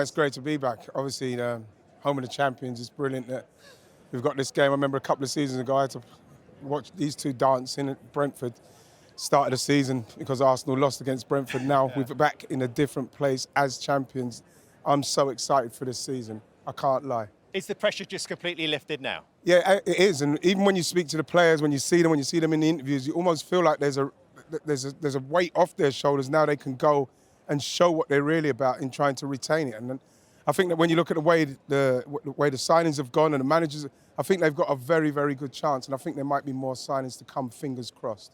It's great to be back. Obviously, home of the champions. It's brilliant that we've got this game. I remember a couple of seasons ago I had to watch these two dancing at Brentford. Started the season because Arsenal lost against Brentford. Now we're back in a different place as champions. I'm so excited for this season. I can't lie. Is the pressure just completely lifted now? Yeah, it is. And even when you speak to the players, when you see them in the interviews, you almost feel like there's a weight off their shoulders. Now they can go and show what they're really about in trying to retain it. And I think that when you look at the way the signings have gone and the managers, I think they've got a very, very good chance. And I think there might be more signings to come, fingers crossed.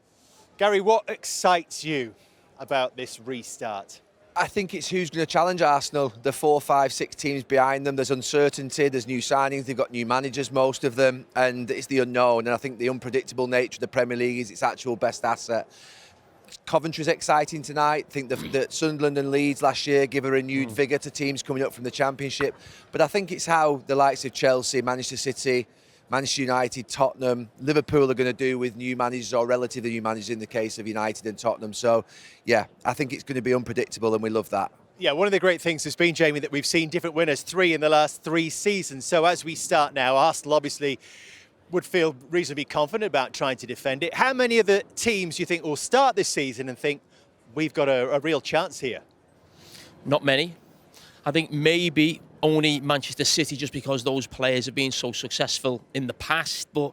Gary, what excites you about this restart? I think it's who's going to challenge Arsenal. The 4, 5, 6 teams behind them. There's uncertainty, there's new signings, they've got new managers, most of them, and it's the unknown. And I think the unpredictable nature of the Premier League is its actual best asset. Coventry's exciting tonight. I think that Sunderland and Leeds last year give a renewed vigour to teams coming up from the Championship. But I think it's how the likes of Chelsea, Manchester City, Manchester United, Tottenham, Liverpool are going to do with new managers or relatively new managers in the case of United and Tottenham. So, yeah, I think it's going to be unpredictable and we love that. Yeah, one of the great things has been, Jamie, that we've seen different winners, 3 in the last 3 seasons. So as we start now, Arsenal obviously would feel reasonably confident about trying to defend it. How many of the teams do you think will start this season and think we've got a real chance here? Not many. I think maybe only Manchester City, just because those players have been so successful in the past. But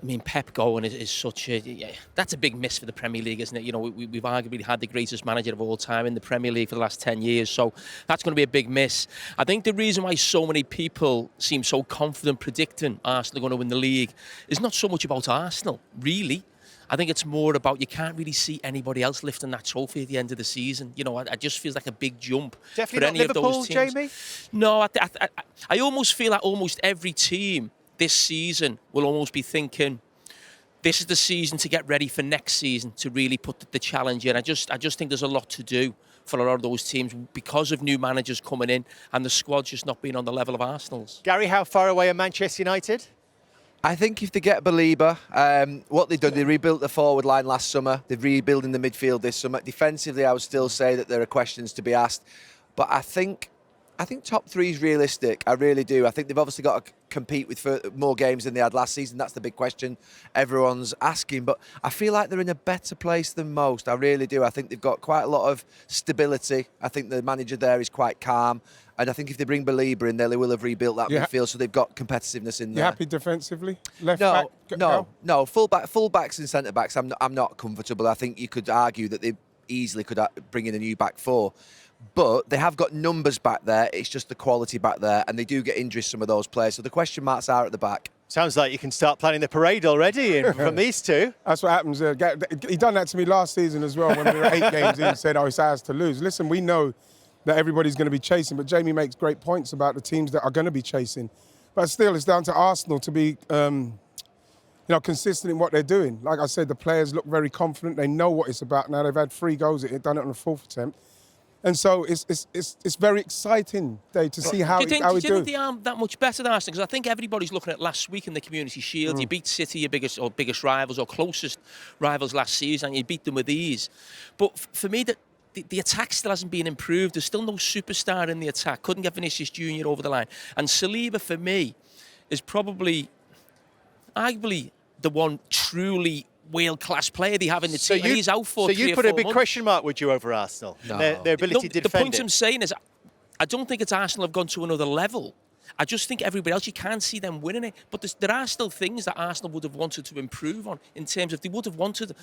I mean, Pep going is such a that's a big miss for the Premier League, isn't it? You know, we've arguably had the greatest manager of all time in the Premier League for the last 10 years, so that's going to be a big miss. I think the reason why so many people seem so confident predicting Arsenal are going to win the league is not so much about Arsenal, really. I think it's more about you can't really see anybody else lifting that trophy at the end of the season. You know, it just feels like a big jump Definitely for not any Liverpool, of those teams. Jamie? No, I almost feel like almost every team this season will almost be thinking, this is the season to get ready for next season, to really put the challenge in. I just think there's a lot to do for a lot of those teams because of new managers coming in and the squad just not being on the level of Arsenal's. Gary, how far away are Manchester United? I think if they get Belieber, what they've done, they rebuilt the forward line last summer. They're rebuilding the midfield this summer. Defensively, I would still say that there are questions to be asked. But I think top 3 is realistic. I really do. I think they've obviously got to compete with more games than they had last season. That's the big question everyone's asking. But I feel like they're in a better place than most. I really do. I think they've got quite a lot of stability. I think the manager there is quite calm. And I think if they bring Belieber in there, they will have rebuilt that midfield, so they've got competitiveness in there. You happy defensively? Left no, back? No. Full-backs and centre-backs, I'm not comfortable. I think you could argue that they easily could bring in a new back 4. But they have got numbers back there. It's just the quality back there. And they do get injuries, some of those players. So the question marks are at the back. Sounds like you can start planning the parade already from these two. That's what happens. He done that to me last season as well when we were 8 games in and said, it's ours to lose. Listen, we know that everybody's going to be chasing, but Jamie makes great points about the teams that are going to be chasing. But still, it's down to Arsenal to be consistent in what they're doing. Like I said, the players look very confident. They know what it's about now. They've had 3 goals at it, done it on the 4th attempt. And so it's very exciting, Dave, to see how we do. Do you think they are that much better than Arsenal? Because I think everybody's looking at last week in the Community Shield. You beat City, your biggest rivals or closest rivals last season, and you beat them with ease. But for me, the attack still hasn't been improved. There's still no superstar in the attack. Couldn't get Vinicius Jr. over the line. And Saliba, for me, is probably, arguably, the one truly world-class player they have in the team. And he's out for 3 or 4 months. So you put a big question mark, would you, over Arsenal? No. Their ability to defend The point I'm saying is, I don't think it's Arsenal have gone to another level. I just think everybody else, you can't see them winning it. But there are still things that Arsenal would have wanted to improve on in terms of they would have wanted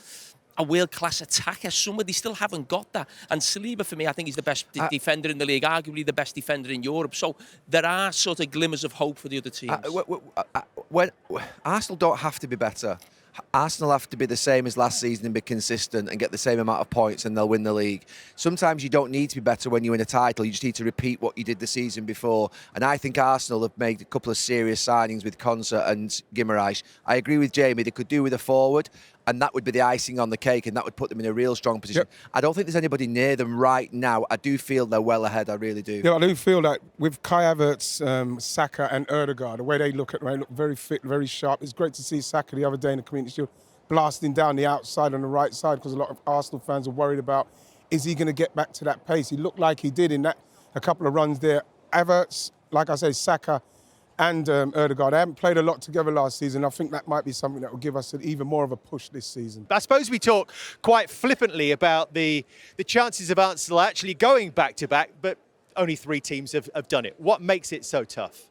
a world-class attacker somewhere. They still haven't got that. And Saliba, for me, I think he's the best defender in the league, arguably the best defender in Europe. So there are sort of glimmers of hope for the other teams. Arsenal don't have to be better. Arsenal have to be the same as last season and be consistent and get the same amount of points and they'll win the league. Sometimes you don't need to be better when you win a title. You just need to repeat what you did the season before. And I think Arsenal have made a couple of serious signings with Konsa and Guimaraes. I agree with Jamie. They could do with a forward, and that would be the icing on the cake, and that would put them in a real strong position. Yep. I don't think there's anybody near them right now. I do feel they're well ahead. I really do. Yeah, I do feel that with Kai Havertz, Saka and Ødegaard, the way they look very fit, very sharp. It's great to see Saka the other day in the Community Shield blasting down the outside on the right side, because a lot of Arsenal fans are worried about, is he going to get back to that pace? He looked like he did in that a couple of runs there Havertz, like I say, Saka and Ødegaard, they haven't played a lot together last season. I think that might be something that will give us even more of a push this season. I suppose we talk quite flippantly about the chances of Arsenal actually going back-to-back, but only 3 teams have done it. What makes it so tough?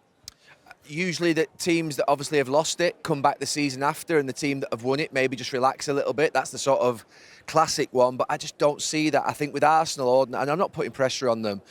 Usually the teams that obviously have lost it come back the season after, and the team that have won it maybe just relax a little bit. That's the sort of classic one, but I just don't see that. I think with Arsenal, and I'm not putting pressure on them,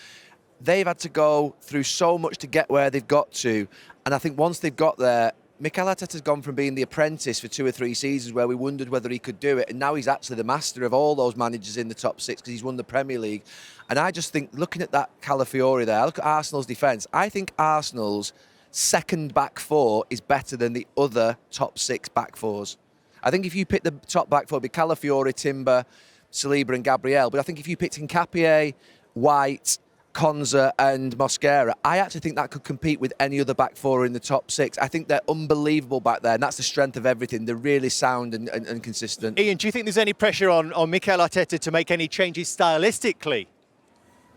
they've had to go through so much to get where they've got to, and I think once they've got there, Mikel Arteta's gone from being the apprentice for 2 or 3 seasons where we wondered whether he could do it, and now he's actually the master of all those managers in the top 6 because he's won the Premier League. And I just think, looking at that Calafiori there, I look at Arsenal's defence, I think Arsenal's second back 4 is better than the other top 6 back 4s. I think if you pick the top back 4, it'd be Calafiori, Timber, Saliba and Gabriel. But I think if you picked Nketiah, White, Konza and Mosquera, I actually think that could compete with any other back 4 in the top 6. I think they're unbelievable back there, and that's the strength of everything. They're really sound and consistent. Ian, do you think there's any pressure on Mikel Arteta to make any changes stylistically?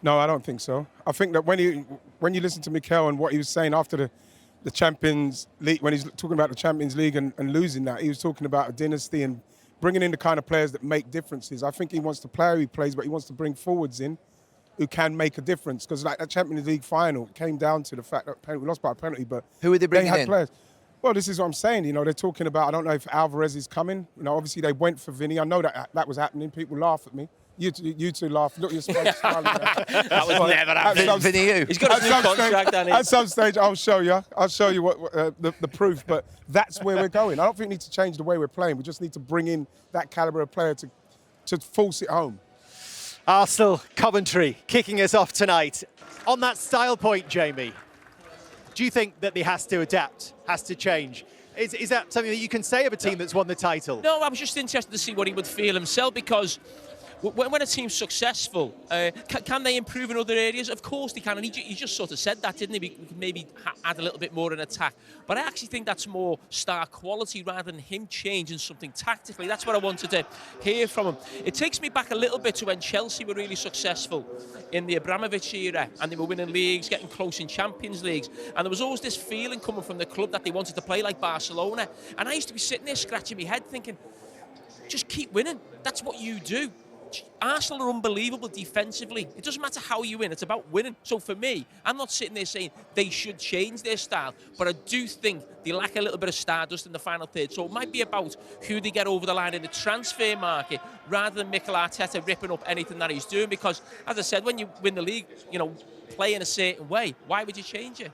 No, I don't think so. I think that when you listen to Mikel and what he was saying after the Champions League, when he's talking about the Champions League and losing that, he was talking about a dynasty and bringing in the kind of players that make differences. I think he wants to play how he plays, but he wants to bring forwards in who can make a difference. Because like that Champions League final came down to the fact that we lost by a penalty, but who are they bringing in? Players. Well, this is what I'm saying. You know, they're talking about, I don't know if Alvarez is coming. You know, obviously they went for Vinny. I know that was happening. People laugh at me. You two laugh. Look, you're smiling. That was never happening. Vinny who? He's got a new contract, Danny. At some stage, I'll show you. I'll show you what the proof. But that's where we're going. I don't think we need to change the way we're playing. We just need to bring in that calibre of player to force it home. Arsenal, Coventry, kicking us off tonight. On that style point, Jamie, do you think that he has to adapt, has to change? Is that something that you can say of a team that's won the title? No, I was just interested to see what he would feel himself, because when a team's successful, can they improve in other areas? Of course they can, and he just sort of said that, didn't he? We could maybe add a little bit more in attack. But I actually think that's more star quality rather than him changing something tactically. That's what I wanted to hear from him. It takes me back a little bit to when Chelsea were really successful in the Abramovich era, and they were winning leagues, getting close in Champions Leagues, and there was always this feeling coming from the club that they wanted to play like Barcelona. And I used to be sitting there scratching my head thinking, just keep winning. That's what you do. Arsenal are unbelievable defensively. It doesn't matter how you win, it's about winning. So for me, I'm not sitting there saying they should change their style, but I do think they lack a little bit of stardust in the final third. So it might be about who they get over the line in the transfer market rather than Mikel Arteta ripping up anything that he's doing. Because, as I said, when you win the league, you know, play in a certain way, why would you change it?